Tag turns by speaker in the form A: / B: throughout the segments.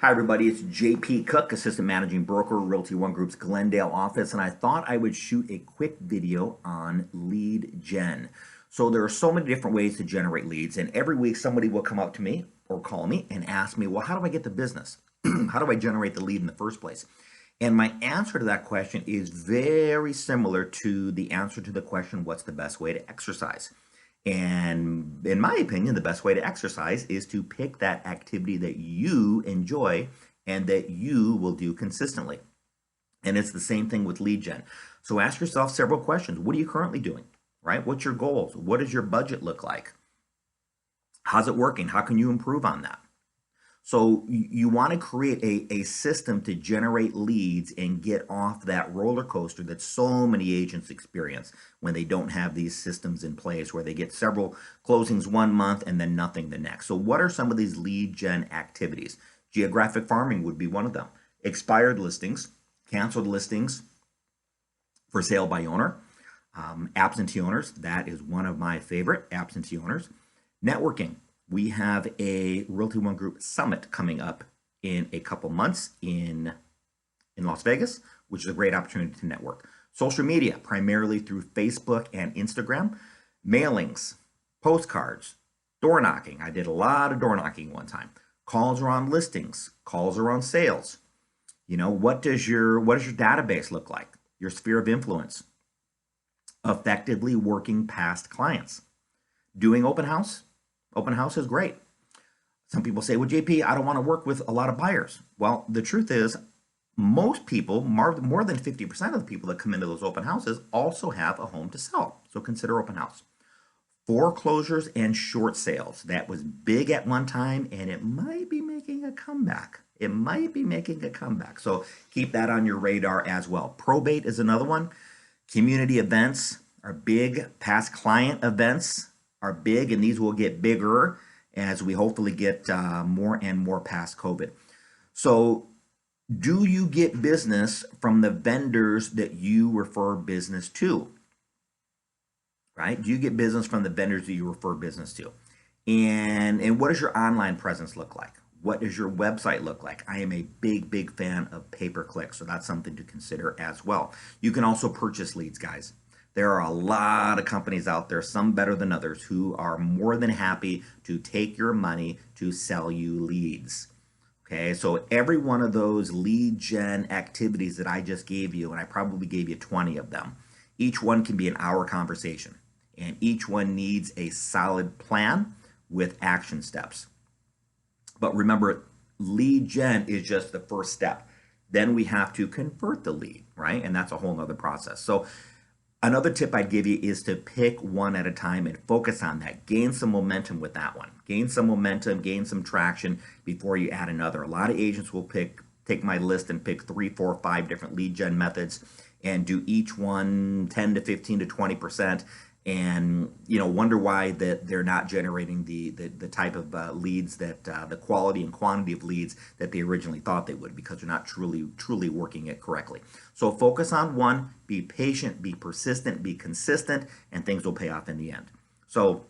A: Hi, everybody. It's JP Cook, Assistant Managing Broker, Realty One Group's Glendale office, and I thought I would shoot a quick video on lead gen. So there are so many different ways to generate leads, and every week somebody will come up to me or call me and ask me, well, how do I get the business? How do I generate the lead in the first place? And my answer to that question is very similar to the answer to the question, what's the best way to exercise? And in my opinion, the best way to exercise is to pick that activity that you enjoy and that you will do consistently. And it's the same thing with lead gen. So ask yourself several questions. What are you currently doing? Right? What's your goals? What does your budget look like? How's it working? How can you improve on that? So you want to create a system to generate leads and get off that roller coaster that so many agents experience when they don't have these systems in place, where they get several closings one month and then nothing the next. So what are some of these lead gen activities? Geographic farming would be one of them. Expired listings, canceled listings, for sale by owner, absentee owners. That is one of my favorite, absentee owners. Networking. We have a Realty One Group Summit coming up in a couple months in Las Vegas, which is a great opportunity to network. Social media, primarily through Facebook and Instagram. Mailings, postcards, door knocking. I did a lot of door knocking one time. Calls around listings, calls around sales. You know, what does your database look like? Your sphere of influence. Effectively working past clients. Doing open house. Open house is great. Some people say, well, JP, I don't want to work with a lot of buyers. Well, the truth is, most people, more than 50% of the people that come into those open houses also have a home to sell. So consider open house. Foreclosures and short sales. That was big at one time, and it might be making a comeback. It might be making a comeback. So keep that on your radar as well. Probate is another one. Community events are big. Past client events are big, and these will get bigger as we hopefully get more and more past COVID. So do you get business from the vendors that you refer business to? Right? Do you get business from the vendors that you refer business to? And what does your online presence look like? What does your website look like? I am a big fan of pay-per-click, so that's something to consider as well. You can also purchase leads, guys. There are a lot of companies out there, some better than others, who are more than happy to take your money to sell you leads. Okay, so every one of those lead gen activities that I just gave you, and I probably gave you 20 of them, each one can be an hour conversation, and each one needs a solid plan with action steps. But remember, lead gen is just the first step. Then we have to convert the lead, right? And that's a whole nother process. So another tip I'd give you is to pick one at a time and focus on that. Gain some momentum with that one. Gain some momentum, gain some traction before you add another. A lot of agents will take my list and pick 3, 4, 5 different lead gen methods and do each one 10 to 15 to 20%, and wonder why that they're not generating the type of leads that the quality and quantity of leads that they originally thought they would, because they're not truly working it correctly. So focus on one, be patient, be persistent, be consistent, and things will pay off in the end. So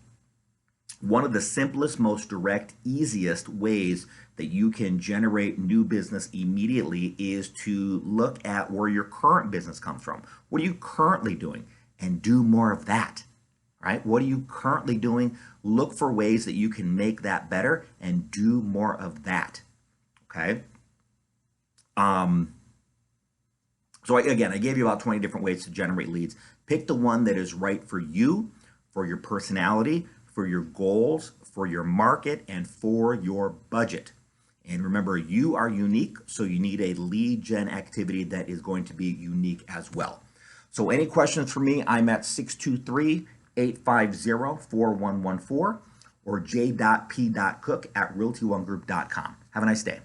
A: one of the simplest, most direct, easiest ways that you can generate new business immediately is to look at where your current business comes from. What are you currently doing? And do more of that, right? What are you currently doing? Look for ways that you can make that better and do more of that, okay? So again, I gave you about 20 different ways to generate leads. Pick the one that is right for you, for your personality, for your goals, for your market, and for your budget. And remember, you are unique, so you need a lead gen activity that is going to be unique as well. So any questions for me, I'm at 623-850-4114 or j.p.cook@realtyonegroup.com. Have a nice day.